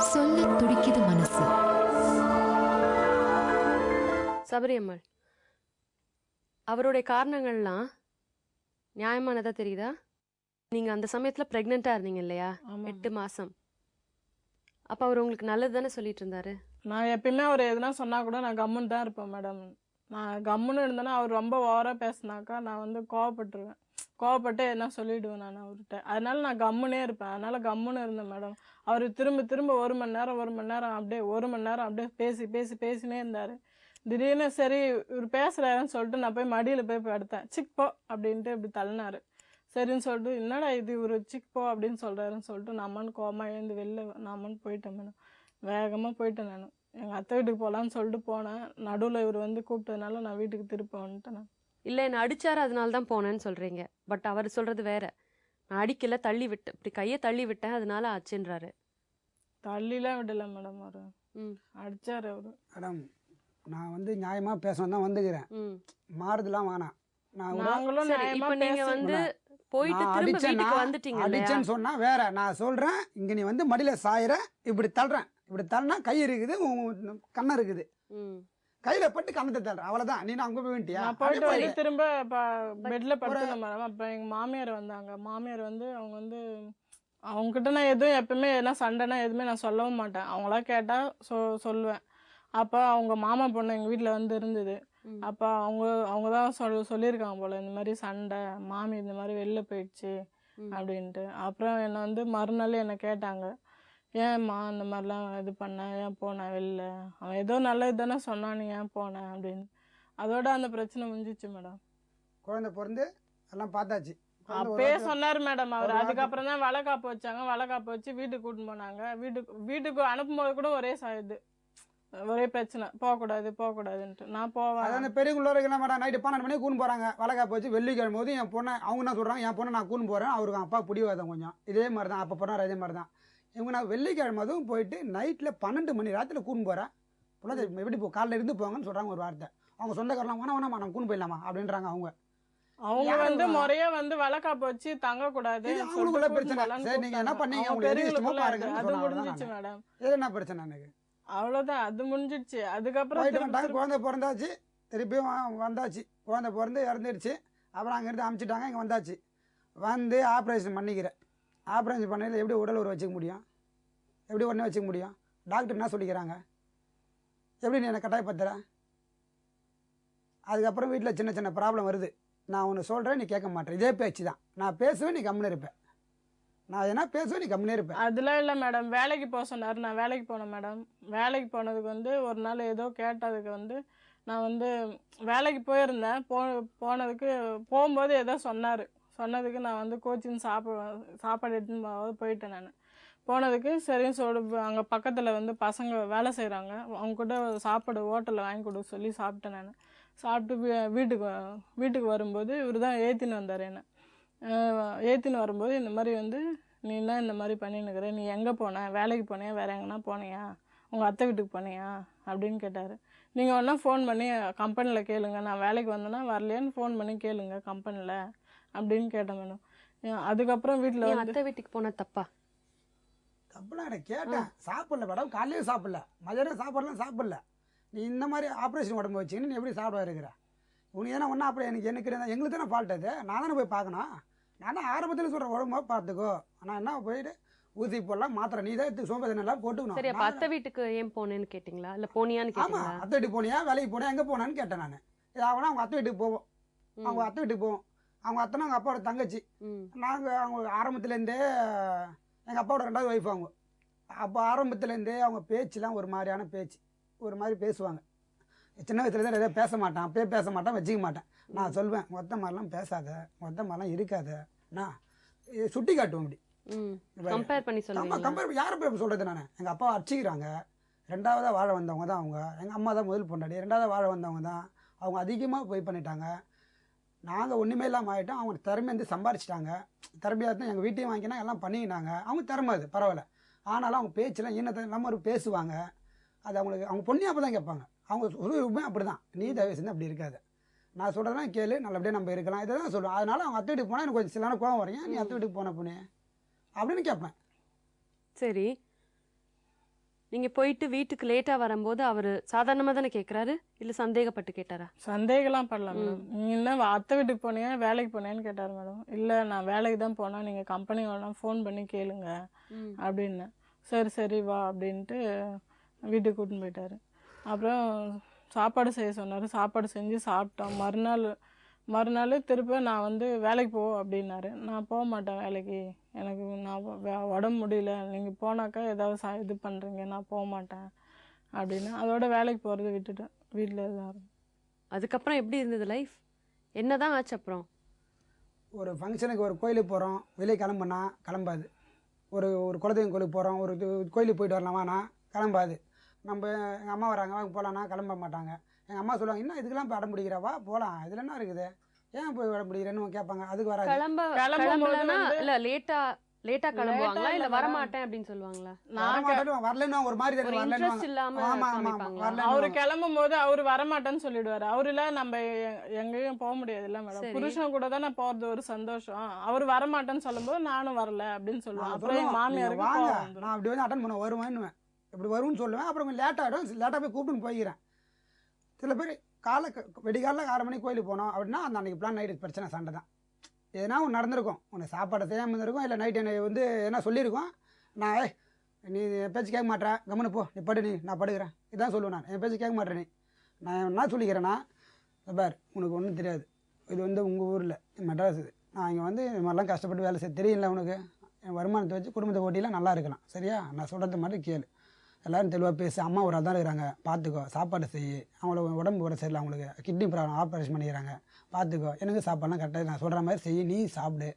சொல்ல துடிக்குது மனசு. சபரியம்மாள், அவருடைய காரணங்கள்லாம் நியாயமானதா தெரியுதா? நீங்க அந்த சமயத்துல பிரெக்னெண்டா இருந்தீங்க இல்லையா? 8 மாசம். அப்ப அவர் உங்களுக்கு நல்லது தானே சொல்லிட்டு இருந்தாரு? நான் எப்பயுமே அவர் எதுனா சொன்னா கூட நான் கம்முன்னு தான் இருப்பேன் மேடம். நான் கம்முன்னு இருந்தேன்னா அவர் ரொம்ப ஓவரா பேசினாக்கா நான் வந்து கோவப்பட்டுருவேன். கோவப்பட்டு என்ன சொல்லிடுவேன் நான் அவர்கிட்ட. அதனால நான் கம்முனே இருப்பேன். அதனால கம்முன்னு இருந்தேன் மேடம். அவர் திரும்ப திரும்ப 1 மணி நேரம் அப்படியே 1 மணி நேரம் அப்படியே பேசினே இருந்தாரு. திடீர்னு சரி இவர் பேசுறாருன்னு சொல்லிட்டு நான் போய் மடியில போய் படுத்தேன். சிக் போ அப்படின்ட்டு இப்படி தள்ளினாரு. சரின்னு சொல்லிட்டு என்னடா இது இவர் சிக் போ அப்படின்னு சொல்றாருன்னு சொல்லிட்டு நம்மன்னு கோவமா எழுந்து வெளில நாமன்னு போயிட்டேன் மேடம். வேகமாக போயிட்டேன் நான். எங்கள் அத்தை வீட்டுக்கு போகலான்னு சொல்லிட்டு போனேன். நடுவில் இவர் வந்து கூப்பிட்டதுனால நான் வீட்டுக்கு திருப்ப வந்துட்டேன் நான். இல்ல என்ன அடிச்சாரு அதனால தான் போனேன்னு சொல்றீங்க. பட் அவர் சொல்றது வேற. நான் அடிக்கல, தள்ளி விட்டு இப்படி கையை தள்ளி விட்டேன் அதனால ஆச்சுன்றாரு. தள்ளிலாம் விடலை மேடம். அவர் அடிச்சாரு அவரு. மேடம் நான் வந்து நியாயமா பேசணும் தான் வந்துக்கிறேன். மாறுதெல்லாம் வேணாம். நாங்களும் இப்ப நீங்க வந்து போயிட்டு திரும்ப வீட்டுக்கு வந்துட்டீங்க. அடிச்சேன்னு சொன்னா வேற. நான் சொல்றேன் இங்க நீ வந்து மடியில சாயிற இப்படி தள்ளுறேன். இப்படி தள்ளினா கை இருக்குது, கண்ணம் இருக்குது. கையில பட்டு கண்ணத்தை தள்ளுறேன். அவ்வளவுதான். நீ அங்க போய் வேண்டியா? நான் போயிட்டு வந்து திரும்ப பெட்ல படுத்தேன் மேடம். அப்ப எங்க மாமியார் வந்தாங்க. மாமியார் வந்து அவங்க வந்து அவங்க கிட்ட நான் எதுவும் எப்பவுமே எதனா சண்டைனா எதுவுமே நான் சொல்லவும் மாட்டேன். அவங்களா கேட்டா சொல்லுவேன். அப்ப அவங்க மாமா பொண்ணு எங்க வீட்டுல வந்து இருந்தது. அப்ப அவங்க தான் சொல்லியிருக்காங்க போல இந்த மாதிரி சண்டை, மாமி இந்த மாதிரி வெளில போயிடுச்சு அப்படின்ட்டு. அப்புறம் என்னை வந்து மறுநாள் என்னை கேட்டாங்க, ஏன்மா இந்த மாதிரிலாம் இது பண்ண, ஏன் போனேன் வெளில, அவன் ஏதோ நல்லது தானே சொன்னான், நீ ஏன் போனேன் அப்படின்னு. அதோட அந்த பிரச்சனை முடிஞ்சிச்சு மேடம். குழந்தை பிறந்து எல்லாம் பார்த்தாச்சு. அப்பயே சொன்னாரு மேடம் அவர். அதுக்கப்புறம் தான் வளைகாப்பு வச்சாங்க. வளைகாப்பு வச்சு வீட்டுக்கு கூட்டின்னு போனாங்க. வீட்டுக்கு அனுப்பும்போது கூட ஒரே பிரச்சனை, போகக்கூடாதுன்ட்டு. நான் போவேன். அதான் பெரியக்குள்ள என்ன மேடம், நைட்டு 12 மணிக்கு கூண்டு போறாங்க. வளைகாப்பு வச்சு வெள்ளிக்கிழமை போது என் பொண்ணை அவங்க என்ன சொல்றாங்க, என் பொண்ணை நான் கூண்டு போறேன், அவருக்கு அப்பா பிடிவாதம் கொஞ்சம். இதே மாதிரி தான் அப்போ போறாரு. அதே மாதிரி தான் இவங்க நான் வெள்ளிக்கிழமை அதுவும் போயிட்டு நைட்டில் 12 மணி ராத்திரில கூண்டு போகிறேன். எப்படி காலையில் இருந்து போங்கன்னு சொல்கிறாங்க ஒரு வார்த்தை. அவங்க சொந்தக்காரலாம் வேணாம் நம்ம கூண்டு போயிடலாமா அப்படின்றாங்க. அவங்க வந்து முறையா வந்து வளைகாப்பு வச்சு தங்கக்கூடாது. அவங்களுக்குள்ள பிரச்சனை. சரி நீங்க என்ன பண்ணீங்க, அது முடிஞ்சிச்சு மேடம். இது என்ன பிரச்சனை எனக்கு? அவ்வளோதான், அது முடிஞ்சிடுச்சு. அதுக்கப்புறம் குழந்தை பிறந்தாச்சு, திருப்பியும் வந்தாச்சு. குழந்தை பிறந்து இறந்துடுச்சு. அப்புறம் அங்கேருந்து அனுப்பிச்சிட்டாங்க. இங்கே வந்தாச்சு. வந்து ஆப்ரேஷன் பண்ணிக்கிறேன். ஆப்ரேஷன் பண்ணையில் எப்படி உடல் உறவு வச்சுக்க முடியும்? எப்படி உடனே வச்சுக்க முடியும்? டாக்டர் என்ன சொல்லிக்கிறாங்க? எப்படி நீ என்னை கட்டாயப்படுத்துற? அதுக்கப்புறம் வீட்டில் சின்ன சின்ன ப்ராப்ளம் வருது. நான் ஒன்று சொல்கிறேன், நீ கேட்க மாட்டேன். இதே பேச்சு தான். நான் பேசுவேன், நீ கம்முன்னு இருப்பேன். நான் என்ன பேசுவேன், நீ கம்முன்னு இருப்பேன். அதெல்லாம் இல்லை மேடம். வேலைக்கு போக சொன்னார். நான் வேலைக்கு போனேன் மேடம். வேலைக்கு போனதுக்கு வந்து ஒரு நாள் ஏதோ கேட்டதுக்கு வந்து நான் வந்து வேலைக்கு போயிருந்தேன். போனதுக்கு போகும்போது ஏதோ சொன்னதுக்கு நான் வந்து கோச்சிங் சாப்பாடு எடுத்துன்னு போயிட்டேன். நான் போனதுக்கு சரின்னு சொல்லி அங்கே பக்கத்தில் வந்து பசங்க வேலை செய்கிறாங்க. அவங்க கூட சாப்பாடு ஹோட்டலில் வாங்கி கொடுக்க சொல்லி சாப்பிட்டேன். நான் சாப்பிட்டு வீட்டுக்கு வரும்போது இவர் தான் ஏற்றின்னு வந்தார். என்னை ஏற்றின்னு வரும்போது இந்த மாதிரி வந்து நீ என்ன இந்த மாதிரி பண்ணின்னுக்கிற, நீ எங்கே போன, வேலைக்கு போனியா, வேறு எங்கன்னா போனியா, உங்கள் அத்தை வீட்டுக்கு போனியா அப்படின்னு கேட்டார். நீங்கள் ஒன்றா ஃபோன் பண்ணி கம்பெனியில் கேளுங்க, நான் வேலைக்கு வந்தேன்னா வரலையான்னு ஃபோன் பண்ணி கேளுங்க கம்பெனியில் அப்படின்னு கேட்டேன் மேடம். அதுக்கப்புறம் வீட்டில் அத்தை வீட்டுக்கு போன தப்புலாம் எனக்கு கேட்டேன். சாப்பிடல மேடம், காலையிலே சாப்பிடல, மதியானம் சாப்பாடுலாம் சாப்பிடல. நீ இந்த மாதிரி ஆப்ரேஷன் உடம்பு வச்சுக்கின்னு நீ எப்படி சாப்பிட இருக்கிற? உனக்கு ஏன்னா ஒன்றா அப்புறம் எனக்கு எங்களுக்கு தானே ஃபால்ட். அது நான் தானே போய் பார்க்கணும். நான் தான் ஆரம்பத்தில் சொல்கிறேன், உடம்பா பார்த்துக்கோ. ஆனால் என்ன போயிட்டு ஊசி போடலாம், மாத்திரை நீ தான் சோம்பேறிலாம் போட்டுக்கணும். சரி, அப்ப அத்தை வீட்டுக்கு ஏன் போனேன்னு கேட்டிங்களா? இல்லை போனியான்னு கேட்டீங்களா? ஆமாம், அத்தை வீட்டுக்கு போனியா, வேலைக்கு போனியா, எங்கே போனான்னு கேட்டேன் நான். அவனா அவங்க அத்தை வீட்டுக்கு போவோம். அவங்க அத்தை வீட்டுக்கு போவோம். அவங்க அத்தைனா அவங்க அப்பாவோட தங்கச்சி. நாங்கள் அவங்க ஆரம்பத்துலேருந்தே எங்கள் அப்பாவோட 2வது ஒய்ஃப் அவங்க. அப்போ ஆரம்பத்துலேருந்தே அவங்க பேச்சுலாம் ஒரு மாதிரியான பேச்சு, ஒரு மாதிரி பேசுவாங்க. சின்ன வயசுலேருந்து எதாவது பேச மாட்டான், அப்பயே பேச மாட்டான், வச்சுக்க மாட்டேன். நான் சொல்வேன், மொத்த மாதிரிலாம் பேசாத, மொத்த மாதிரிலாம் இருக்காத, நான் சுட்டி காட்டுவோம். இப்படி கம்பேர் பண்ணி சொல்லுவேன். கம்பேர் யாரை போய் சொல்கிறது? நான் எங்கள் அப்பா அடிச்சிக்கிறாங்க. 2வதாக வாழ வந்தவங்க தான் அவங்க. எங்கள் அம்மா தான் முதல் பொண்டாடி. 2வதாக வாழ வந்தவங்க தான் அவங்க. அதிகமாக போய் பண்ணிட்டாங்க. நாங்கள் ஒன்றுமே இல்லாமல் ஆகிட்டோம். அவங்க திறமை வந்து சம்பாரிச்சிட்டாங்க. திறமையாக தான் எங்கள் வீட்டையும் வாங்கினா எல்லாம் பண்ணிக்கினாங்க. அவங்க திறமை அது பரவாயில்ல. ஆனாலும் அவங்க பேச்செல்லாம் ஈனத்தை இல்லாமல் ஒரு பேசுவாங்க. அது அவங்களுக்கு அவங்க பொண்ணு அப்போ தான் கேட்பாங்க. அவங்க சொல்லுமே அப்படி தான், நீ தயவு செஞ்சு அப்படி இருக்காது, நான் சொல்கிறதெல்லாம் கேளு, நல்லபடியாக நம்ம இருக்கலாம், இதை தான் சொல்லுவேன். அதனால் அவங்க அத்தை வீட்டுக்கு போனால் எனக்கு கொஞ்சம் சில கோவம் வரீங்க, நீ அத்தை வீட்டுக்கு போன பொண்ணு அப்படின்னு கேட்பேன். சரி, நீங்க போயிட்டு வீட்டுக்கு லேட்டா வரும்போது அவரு சாதாரணமா தானே கேக்குறாரு, இல்ல சந்தேகப்பட்டு கேட்டாரா? சந்தேகம்லாம் படல மேடம். நீங்க என்ன அத்தை வீட்டுக்கு போனியா வேலைக்கு போனேன்னு கேட்டார் மேடம். இல்லை நான் வேலைக்கு தான் போனேன், நீங்கள் கம்பெனி வேணாம் ஃபோன் பண்ணி கேளுங்க அப்படின்னு. சரி சரி வா அப்படின்ட்டு வீட்டுக்கு கூட்டின்னு போயிட்டாரு. அப்புறம் சாப்பாடு செய்ய சொன்னார். சாப்பாடு செஞ்சு சாப்பிட்டோம். மறுநாள் திருப்ப நான் வந்து வேலைக்கு போ அப்படின்னாரு. நான் போக மாட்டேன் வேலைக்கு, எனக்கு உடம்பு முடியல, நீங்கள் போனாக்கா ஏதாவது இது பண்ணுறீங்க, நான் போக மாட்டேன் அப்படின்னு. அதோட வேலைக்கு போகிறது விட்டுட்டேன், வீட்டில் தான். அதுக்கப்புறம் எப்படி இருந்தது லைஃப்? என்னதான் ஆச்சு அப்புறம்? ஒரு ஃபங்க்ஷனுக்கு ஒரு கோயிலுக்கு போகிறோம், வெளியே கிளம்புனா கிளம்பாது. ஒரு குலதெய்வம் கோயிலுக்கு போகிறோம், ஒரு கோயிலுக்கு போயிட்டு வரலாமாண்ணா கிளம்பாது. நம்ம எங்கள் அம்மா வராங்க வாங்க போகலான்னா கிளம்ப மாட்டாங்க. எங்கள் அம்மா சொல்லுவாங்க, இன்னும் இதுக்கெல்லாம் இப்போ அடம் பிடிக்கிறவா போகலாம், இதில் என்ன இருக்குது, ஏன் போய் அடம் பிடிக்கிறேன்னு கேட்பாங்க. அதுக்கு வராது. கிளம்பலன்னா இல்ல லேட்டா கிளம்புவாங்களா இல்ல வரமாட்டேன் அப்படின்னு சொல்லுவாங்களா? வரலன்னு ஒரு மாதிரி இன்ட்ரெஸ்ட் இல்லாம காமிப்பாங்களா? அவரு கிளம்பும் போது அவரு வரமாட்டேன்னு சொல்லிடுவாரு. அவருல நம்ம எங்கேயும் போக முடியாது இல்ல மேடம், புருஷன் கூட தான் நான் போறது ஒரு சந்தோஷம். அவரு வரமாட்டேன்னு சொல்லும் போது நானும் வரல அப்படின்னு சொல்லுவேன். அப்புறம் எங்க மாமியாருக்கு நான் அப்படி வந்து அட்டன் பண்ண வருவேன்னு இப்படி வரும்னு சொல்லுவேன். அப்புறம் லேட் ஆகிடும், லேட்டாக போய் கூப்பிட்டுன்னு போய்க்கிறேன். சில பேர் வெடிகாலில் 6 மணிக்கு கோயிலுக்கு போனோம் அப்படின்னா அந்த அன்றைக்கி பிளான் நைட்டு பிரச்சனை சண்டை தான். எதனா ஒன்று நடந்திருக்கும், உனக்கு சாப்பாடை செய்யாமல் இருந்திருக்கும், இல்லை நைட்டு என்னை வந்து என்ன சொல்லியிருக்கோம். நான் நீ என் பேச்சு கேட்க மாட்டேன், கம்முன்னு போ, நீ படு, நான் படுக்கிறேன், இதான் சொல்லுவேன். நான் என் பேச்சு கேட்க மாட்டேன், நான் என்ன சொல்லிக்கிறேன்னா, பார் உனக்கு ஒன்றும் தெரியாது, இது வந்து உங்கள் ஊரில் மெட்ராஸ், இது நான் இங்கே வந்து இது மாதிரிலாம் கஷ்டப்பட்டு வேலை செய்ய தெரியல உனக்கு, என் வருமானத்தை வச்சு குடும்பத்தை ஓட்டிலாம் நல்லா இருக்கலாம், சரியா? நான் சொல்கிறது மாதிரி கேளு, எல்லோரும் தெளிவாக பேசி, அம்மா ஒரு தான் இருக்கிறாங்க பார்த்துக்கோ, சாப்பாடு செய், அவங்கள உடம்பு கூட சரியில்லை, அவங்களுக்கு கிட்னி ப்ராப்ளம் ஆப்ரேஷன் பண்ணிக்கிறாங்க பார்த்துக்கோ, எனக்கு சாப்பாடுலாம் கரெக்டாக நான் சொல்கிற மாதிரி செய், நீ சாப்பிடு,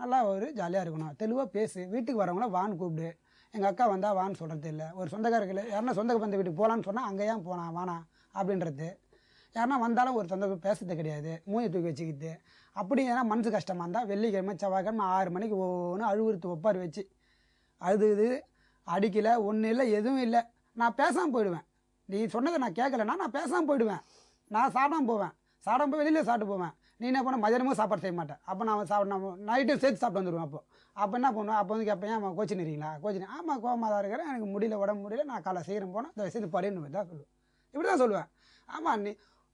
நல்லா ஒரு ஜாலியாக இருக்கணும், தெளிவாக பேசு, வீட்டுக்கு வரவங்கள வான்னு கூப்பிடு. எங்கள் அக்கா வந்தால் வான்னு சொல்கிறது இல்லை, ஒரு சொந்தக்காரர்கள் யாருன்னா சொந்த பந்த வீட்டுக்கு போகலான்னு சொன்னால் அங்கே ஏன் போனான் வானா அப்படின்றது, யாருன்னா வந்தாலும் ஒரு சொந்த பேசுறது கிடையாது, மூஞ்சி தூக்கி வச்சுக்கிட்டு. அப்படி ஏன்னா மனசு கஷ்டமாக இருந்தால் வெள்ளிக்கிழமை செவ்வாய்க்கிழமை 6 மணிக்கு ஒன்று அழுகுறுத்து ஒப்பாரி வச்சு இது அடிக்கலை ஒன்றும் இல்லை எதுவும் இல்லை, நான் பேசாமல் போயிடுவேன். நீ சொன்னதை நான் கேட்கலன்னா நான் பேசாமல் போயிடுவேன். நான் சாப்பிடாம போவேன், சாப்பிடாம போய் வெளியில் சாப்பிட்டு போவேன். நீ என்ன பண்ண மதியானமும் சாப்பாடு செய்ய மாட்டேன், அப்போ நான் சாப்பிட நைட்டும் சேர்த்து சாப்பிட்டு வந்துடுவேன். அப்போ என்ன பண்ணுவேன், அப்போ வந்து கேட்பேன், ஏன் கோச்சினுறீங்களா? கோச்சினு ஆமாம் கோவமாக தான் இருக்கிறேன், எனக்கு முடியல, உடம்பு முடியல, நான் காலை சீக்கிரம் போனேன், இந்த விஷயத்து படின்னு தான் சொல்லுவேன். இப்படி தான் சொல்லுவேன். ஆமாம்,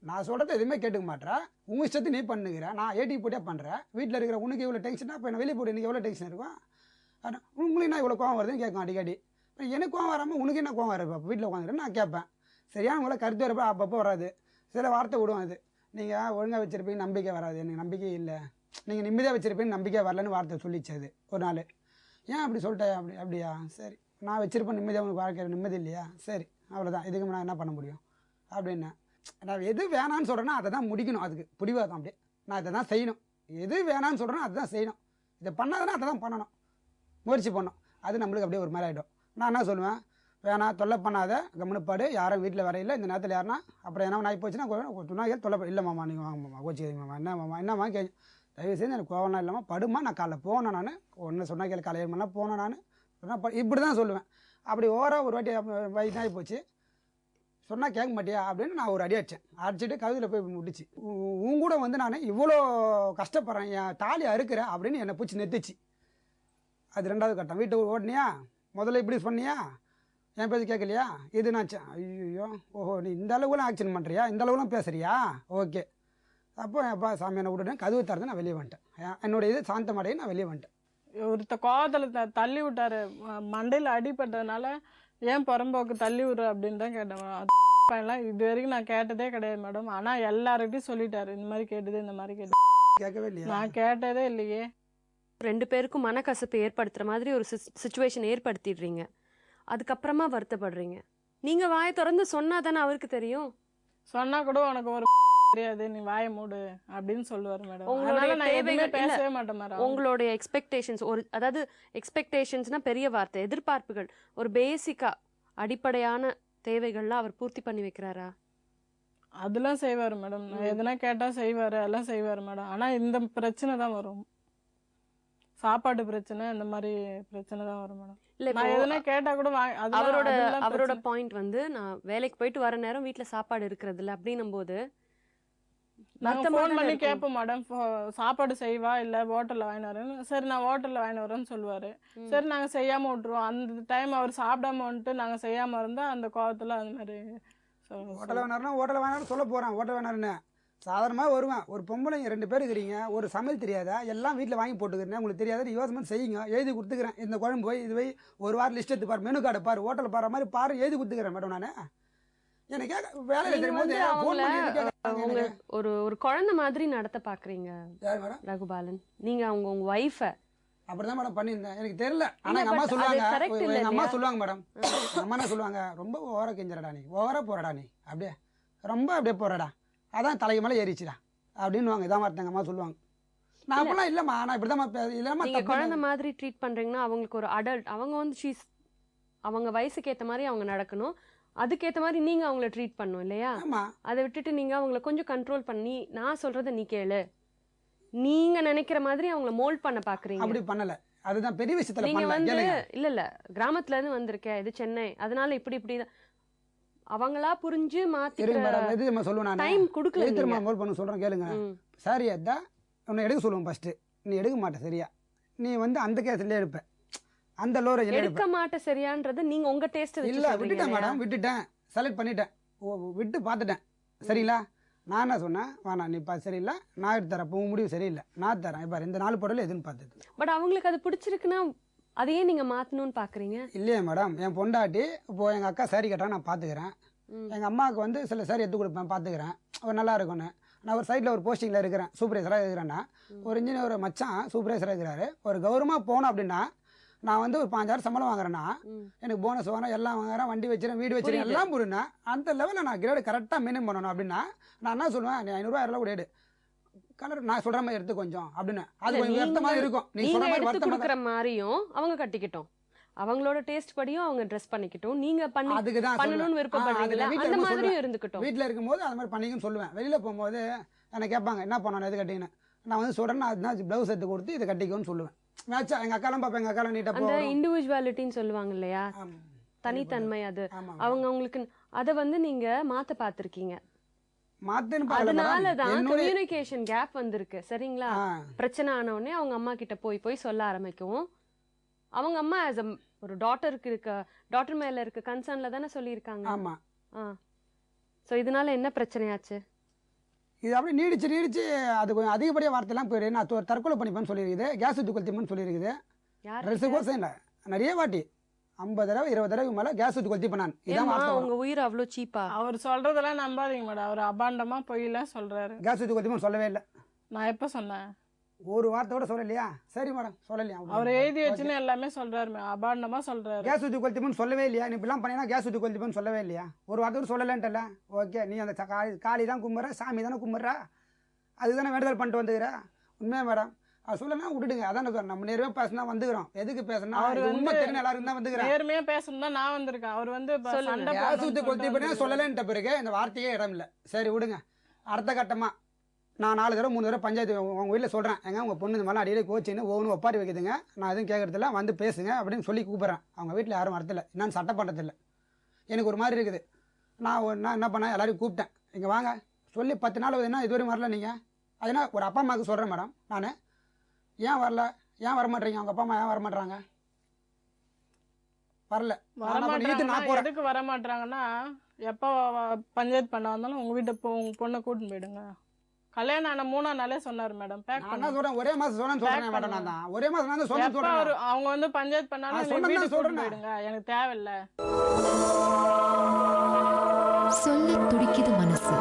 நான் சொல்கிறது எதுவுமே கேட்டுக்க மாட்டேன், உங்கள் இஷ்டத்தை நீ பண்ணுகிறேன், நான் ஏடி போட்டியாக பண்ணுறேன், வீட்டில் இருக்கிற உனக்கு இவ்வளோ டென்ஷனா, இப்போ என்ன வெளியே போட்டு எனக்கு எவ்வளோ டென்ஷன் இருக்கும், உங்களுக்கு என்ன இவ்வளோ கோவம் வருதுன்னு கேட்கும் அடிக்கடி. எனக்கு கோவம் வராமல் உனக்கு என்ன கோவம் வருது, அப்போ வீட்டில் உட்காந்துக்கிறேன் நான் கேட்பேன். சரியான உங்களை கருத்து வரப்போ அப்பப்போ வராது, சில வார்த்தை விடும், அது நீங்கள் ஒழுங்காக வச்சுருப்பீங்க நம்பிக்கை வராது, எனக்கு நம்பிக்கை இல்லை, நீங்கள் நிம்மதியாக வச்சுருப்பீங்க நம்பிக்கை வரலன்னு வார்த்தை சொல்லிச்சு அது ஒரு நாள். ஏன் அப்படி சொல்லிட்டேன், அப்படியா, சரி நான் வச்சுருப்பேன் நிம்மதியாக, உனக்கு வாழ்க்கை நிம்மதி இல்லையா, சரி அவ்வளோதான், இதுக்கு நான் என்ன பண்ண முடியும் அப்படின்னு. நான் எது வேணான்னு சொல்கிறேன்னா அதை தான் முடிக்கணும், அதுக்கு பிடிவாக தான், அப்படியே நான் இதை தான் செய்யணும், எது வேணான்னு சொல்கிறேன்னா அதை தான் செய்யணும், இதை பண்ணாதானே அதை தான் பண்ணணும், முயற்சி பண்ணணும். அது நம்மளுக்கு அப்படியே ஒரு மாதிரி ஆகிடும். நான் என்ன சொல்லுவேன், வேணாம் தொல்லை பண்ணாத, கவனப்பாடு, யாரும் வீட்டில் வரையில இந்த நேரத்தில் யாருன்னா அப்புறம் என்ன ஆகி போச்சுன்னா சொன்னால் தொல்லை இல்லை மாமா, நீங்கள் வாங்க மாமா, கோச்சிக்கிறீங்க மாமா, என்னம்மா தயவு செய்து எனக்கு கோவம்லாம் இல்லாமல் படுமா, நான் காலைல போனேன், நான் ஒன்று சொன்னால் கேள்வி காலையில் 7 மணிலாம் போனேன், நான் சொன்னால் இப்படி தான் சொல்லுவேன். அப்படி ஓவராக ஒரு வாட்டி வயிற்றாகி போச்சு, சொன்னால் கேட்க மாட்டியா அப்படின்னு நான் ஒரு அடி அடித்தேன், அடிச்சுட்டு கவிதையில் போய் முடிச்சு, உன் கூட வந்து நான் இவ்வளோ கஷ்டப்படுறேன், என் தாலி அறுக்கிறேன் அப்படின்னு என்னை பிடிச்சி நெத்துச்சு. அது 2வது கட்டம். வீட்டுக்கு ஓடனியா, முதல்ல இப்படி சொன்னியா, என் பேச்சு கேட்கலையா, இது நாச்சு, ஐயோ ஓஹோ நீ இந்த அளவுக்குலாம் ஆக்ஷன் பண்ணுறியா, இந்த அளவுலாம் பேசுகிறியா, ஓகே. அப்போ எப்பா சாமி என்ன விட்டுட்டேன், கதவு திறந்து நான் வெளியே வந்துட்டேன், என்னோடய இது சாந்தமடையை நான் வெளியே வந்துட்டேன். ஒருத்த கோவத்தில் தள்ளி விட்டாரு, மண்டையில் அடிப்பட்டதுனால ஏன் புறம்போக்கு தள்ளி விடுற அப்படின்னு தான் கேட்டேன். எல்லாம் இது வரைக்கும் நான் கேட்டதே கிடையாது மேடம், ஆனால் எல்லார்கிட்டையும் சொல்லிட்டாரு இந்த மாதிரி கேட்டது, இந்த மாதிரி கேட்டு கேட்கவே இல்லையா, நான் கேட்டதே இல்லையே. 2 பேருக்கும் மனக்கசப்பு ஏற்படுத்துற மாதிரி ஒரு சிச்சுவேஷன் ஏற்படுத்திடுறீங்க, அதுக்கப்புறமா வருத்தப்படுறீங்க. நீங்க வாயை திறந்து சொன்னா தானே அவருக்கு தெரியும். சொன்னா கூட உனக்கு ஒரு தெரியாது, நீ வாயை மூடு அப்படின்னு சொல்லுவார் மேடம். உங்களுடைய தேவைகள் பேசவே மாட்டேன் மேடம். உங்களுடைய எக்ஸ்பெக்டேஷன்ஸ், அதாவது எக்ஸ்பெக்டேஷன்ஸ்னா பெரிய வார்த்தை, எதிர்பார்ப்புகள், ஒரு பேசிக்கா அடிப்படையான தேவைகள்லாம் அவர் பூர்த்தி பண்ணி வைக்கிறாரா? அதெல்லாம் செய்வார் மேடம், நான் எதுனா கேட்டா செய்வாரு, எல்லாம் செய்வார் மேடம். ஆனா இந்த பிரச்சனை தான் வரும், சாப்பாடு பிரச்சனை, இந்த மாதிரி பிரச்சனை தான் வரும் மேடம். நான் எதுனா கேட்டா கூட அவரோட பாயிண்ட் வந்து, நான் வேலைக்கு போயிட்டு வர நேரம் வீட்டுல சாப்பாடு இருக்கிறது இல்ல அப்படின்னும் போது நாங்கள் வருத்தமா ஃபோன் தானே பண்ணி இருக்கும். கேட்போம் மேடம், சாப்பாடு செய்வா இல்லை ஹோட்டலில் வாங்கிட்டு வரேன்னு. சரி நான் ஹோட்டலில் வாங்கிட்டு வரேன்னு சொல்லுவார். சரி நாங்கள் செய்யாமல் விட்ருவோம். அந்த டைம் அவர் சாப்பிடாம வந்துட்டு நாங்கள் செய்யாமல் இருந்தால் அந்த கோவத்தில் அந்த மாதிரி ஹோட்டலில் வேணாருன்னா ஹோட்டலில் வேணாலும் சொல்ல போகிறேன். ஹோட்டல் வேணாருன்னு சாதாரணமாக வருவேன். ஒரு பொம்பளைங்க 2 பேர் இருக்கிறீங்க, ஒரு சமையல் தெரியாதா, எல்லாம் வீட்டில் வாங்கி போட்டுக்கிறேன், உங்களுக்கு தெரியாத யோசனை செய்யுங்க, எழுதி கொடுத்துக்கிறேன். இந்த குழம்பு போய் இது போய் ஒரு வாரம் லிஸ்ட் எடுத்து பாரு, மெனு கார்டை பாரு, ஹோட்டலில் பாரு மாதிரி பாரு, எழுதி கொடுத்துக்கிறேன் மேடம். நான் எனக்கு வேலையில் நீங்க தெரியும் போது வந்து ஃபோன் அவங்கள பண்ணி கேட்குறாங்க உங்க எனக்கு. ஒரு ஒரு குழந்தை மாதிரி நடத்த பாக்குறீங்க யார் மேடம்? ரகுபாலன். நீங்க உங்க ஒய்ஃபை அப்படிதான் மேடம் பண்ணியிருந்தேன். எனக்கு தெரியல. ஆனால் இல்ல, எங்கள் அம்மா but அது சொல்லுவாங்க, correct இல்ல எங்கள் அம்மா இல்லையா? சொல்லுவாங்க மேடம், எங்கள் அம்மா என்ன சொல்லுவாங்க, ரொம்ப ஓவராக கெஞ்சறடா நீ, ஓவராக போறடா நீ, அப்படியே ரொம்ப அப்படியே போறடா, அதான் தலைக்கு மேலே ஏறிச்சுடா அப்படின்னுவாங்க. இதான் வார்த்தை எங்கள் அம்மா சொல்லுவாங்க. நான் அப்படிலாம் இல்லைம்மா, நான் இப்படி தான் இல்லைம்மா. நீங்க குழந்தை மாதிரி ட்ரீட் பண்றீங்கன்னா அவங்களுக்கு ஒரு அடல்ட், அவங்க வந்து அவங்க வயசுக்கு ஏத்த மாதிரி அவங்க நடக்கணும், அதுக்கேத்த மாதிரி நீங்க அவங்கள ட்ரீட் பண்ணணும் இல்லையா? ஆமா, அதை விட்டுட்டு நீங்க அவங்கள கொஞ்சம் கண்ட்ரோல் பண்ணி நான் சொல்றதை நீ கேளு, நீங்க நினைக்கிற மாதிரி அவங்கள மோல்ட் பண்ண பாக்குறீங்க. அப்படி பண்ணல. அதுதான் பெரிய விஷயத்துல நீங்க பண்ணல. வந்து கேளுங்க. இல்ல கிராமத்துல இருந்து வந்திருக்கேன், இது சென்னை, அதனால இப்படி அவங்களா புரிஞ்சு இருங்க மாத்திக்கிற மேடம், எது நம்ம சொல்லுவேன் நான் டைம் கொடுக்கல எது நீங்க. திரும்ப மோல் பண்ண சொல்றேன் கேளுங்க. ம். சாரி அதான் உன்னை எடுக்க சொல்லுவோம் ஃபர்ஸ்ட். நீ எடுக்க மாட்ட சரியா, நீ வந்து அந்த கேஸ்ல எடுப்ப, அந்த லோ ரேஞ்சில் எடுக்க எடுப்ப. மாட்டேன் சரியான்றது நீங்க உங்க டேஸ்ட் வச்சு இல்ல சொல்றீங்க விட்டுட்டேன் இல்லையா? மேடம், விட்டுட்டேன், செலக்ட் பண்ணிட்டேன், விட்டு பார்த்துட்டேன். சரிங்களா? நான் என்ன சொன்னேன், வேணாம் நீ சரியில்லை, நான் எடுத்து தரேன், இப்போ உன் முடிவு சரியில்லை, நான் தரேன், இப்போ இந்த 4 பொருள் எதுன்னு பார்த்தது. பட் அவங்களுக்கு அது பிடிச்சிருக்குன்னா அதையே நீங்க மாத்தணும்னு பாக்குறீங்க. இல்லையே மேடம், என் பொண்டாட்டி இப்போ எங்கள் அக்கா சாரி கட்டா நான் பார்த்துக்கிறேன், ம். எங்கள் அம்மாவுக்கு வந்து சில சாரி எடுத்து கொடுப்பேன், பார்த்துக்கிறேன், அவர் நல்லா இருக்கும்னு. நான் ஒரு சைடில் ஒரு போஸ்டிங்கில் இருக்கிறேன், சூப்பர்வைசராக இருக்கிறேன்னா, ஒரு இன்ஜினியர் ஒரு மச்சான் சூப்பர்வைசராக இருக்கிறாரு, ஒரு கௌரவமாக போனோம் அப்படின்னா நான் வந்து ஒரு 5000 சம்பளம் வாங்குறேன்னா ம். எனக்கு போனஸ் வாங்குறேன், எல்லாம் வாங்குறேன், வண்டி வச்சுறேன், வீடு வச்சுறேன், புரியுது. எல்லாம் புரியுன்னா அந்த லெவலில் நான் கிரேடு கரெக்டாக மெயின்டைன் பண்ணணும். அப்படின்னா நான் என்ன சொல்லுவேன், நீ 500 1000 கூட எடு, கலர் நான் சொல்கிற மாதிரி எடுத்து கொஞ்சம் அப்படின்னு. அது இல்ல, கொஞ்சம் வருத்தமாக இருக்கும். நீ நீங்க சொல்கிற மாதிரி எடுத்து வருத்தமாக கொடுக்குற மாதிரியும் அவங்க கட்டிக்கிட்டோம், அவங்களோட டேஸ்ட் படியும் அவங்க ட்ரெஸ் பண்ணிக்கிட்டோம், நீங்க பண்ணி அதுக்கு தான் பண்ணணும்னு விருப்பப்படுறீங்களா அந்த மாதிரியும் இருந்துக்கிட்டோம். வீட்டில் இருக்கும்போது அது மாதிரி பண்ணிக்கன்னு சொல்லுவேன். வெளியில் போகும்போது என்னை கேட்பாங்க என்ன பண்ணணும் எது கட்டிங்கன்னு, நான் வந்து சொல்கிறேன், நான் அதுதான் ப்ளவுஸ் எடுத்து கொடுத்து இதை கட்டிக்கோன்னு சொல்லுவேன். மேட்சா எங்கள் அக்காலாம் பார்ப்பேன், எங்கள் அக்காலாம் நீட்டாக அந்த போகும். இண்டிவிஜுவாலிட்டின்னு சொல்லுவாங்க இல்லையா, தனித்தன்மை, அது ஆமாம் அவங்க உங்களுக்கு அதை வந்து நீங்க மாத்த பாத்திருக்கீங்க. மாற்றுன்னு அதனாலதான் கம்யூனிகேஷன் கேப் வந்திருக்கு சரிங்களா? ஆ பிரச்சனை ஆன உடனே அவங்க அம்மா கிட்ட போய் சொல்ல ஆரம்பிக்கவும், அவங்க அம்மா ஆஸ் ஒரு டாட்டர் மேல இருக்க கன்சர்ன்ல தானே சொல்லியிருக்காங்க. ஆமாம். சோ இதனால என்ன பிரச்சனையாச்சு? இது அப்படியே நீடிச்சு அது கொஞ்சம் அதிகப்படியாக வார்த்தைலாம் போயிடு. நான் தற்கொலை பண்ணிப்பேன்னு சொல்லியிருக்குது, கேஸ் ஊற்றி கொளுத்திப்பேன்னு சொல்லியிருக்குது. யார் ரெசுகோசம் இல்லை, நிறைய வாட்டி 50 தடவை 20 தடவை மேலே கேஸ் ஊற்றி கொளுத்தி பண்ணான். இதான் ஏம்மா, வார்த்தை. உங்க உயிர் அவ்வளவு சீப்பா? அவர் சொல்றதெல்லாம் நம்பாதீங்க மேடம், அவர் அபாண்டமா பொய்யெல்லாம் சொல்றாரு. கேஸ் ஊற்றி கொளுத்திப்போன்னு சொல்லவே இல்லை, நான் எப்ப சொன்னேன்? ஒரு வார்த்தையோட சொல்லலையா? சரி மேடம் சொல்லலையா? அவர் எழுதி வச்சுன்னு எல்லாமே சொல்றாரு, அபாண்டமா சொல்றாரு. கேஸ் ஊற்றி கொளுத்திப்போன்னு சொல்லவே இல்லையா? நீ இப்படிலாம் பண்ணினா கேஸ் ஊற்றி கொளுத்திப்போன்னு சொல்லவே இல்லையா? ஒரு வார்த்தையோட சொல்லலன்ட்டல. ஓகே, நீ அந்த காளி தான் கும்பிட்ற, சாமி தானே கும்பிட்றா, அதுதானே வேண்டுதல் பண்ணிட்டு வந்துக்கிற. உண்மையா மேடம், அது சொல்லனா விட்டுடுங்க. அதான் சொல்றேன், நம்ம நேர்மையாக பேசினா வந்துக்கிறோம். எதுக்கு பேசினா அவர் உண்மை வந்து தெரியும் எல்லாருக்கும் தான் வந்துக்கிறேன். நேர்மையா பேசணும் தான் நான் வந்திருக்கேன். அவர் வந்து இப்ப சொல்லுங்க. சண்டை கேஸ் ஊற்றி போடணும்னு கொளுத்தி பண்ணி சொல்லிட்டு சொல்லலைன்ற பிறகு இந்த வார்த்தையே இடம் இல்லை. சரி விடுங்க. அடுத்த கட்டமாக நான் 4 தடவை 3 தடவை பஞ்சாயத்து உங்கள் வீட்டில் சொல்கிறேன், ஏங்க உங்கள் பொண்ணு இந்த மாதிரி அடிக்கடி கோச்சின்னு ஒவ்வொன்று ஒப்பாரி வைக்குதுங்க, நான் எதுவும் கேட்கறதில்ல, வந்து பேசுங்க அப்படின்னு சொல்லி கூப்பிட்றேன். அவங்க வீட்டில் யாரும் வரதில்லை, என்னன்னு சட்டம் பண்ணுறதில்ல. எனக்கு ஒரு மாதிரி இருக்குது. நான் என்ன பண்ணேன், எல்லாரையும் கூப்பிட்டேன், இங்கே வாங்க சொல்லி 10 நாள் என்ன இதுவரையும் வரல. நீங்கள் அதுனா ஒரு அப்பா அம்மாவுக்கு சொல்கிறேன் மேடம், நான் ஏன் வரல, ஏன் வரமாட்டீங்க, அவங்க அப்பா அம்மா ஏன் வரமாட்டுறாங்க, வரல. வரமாட்டாங்கன்னா எதுக்கு வரமாட்டாங்கன்னா, எப்போ பஞ்சாயத்து பண்ண வந்தாலும் உங்க வீட்டை உங்க பொண்ணை கூட்டின்னு போயிடுங்க. கல்யாணம் ஆன 3ஆம் நாளே சொன்னாரு மேடம். பேக் நான் என்ன சொல்கிறேன், ஒரே மாதம் சொன்னேன்னு சொல்கிறேன் மேடம். நான் தான் ஒரே மாதம் நான் சொன்னேன்னு எப்போ சொல்கிறேன். அவங்க வந்து பஞ்சாயத்து பண்ணாலும் சொன்னேன் வீட்டுக்கு தான் கூட்டின்னு சொல்றேன். போயிடுங்க, எனக்கு தேவையில்லை. சொல்ல துடிக்குது மனசு.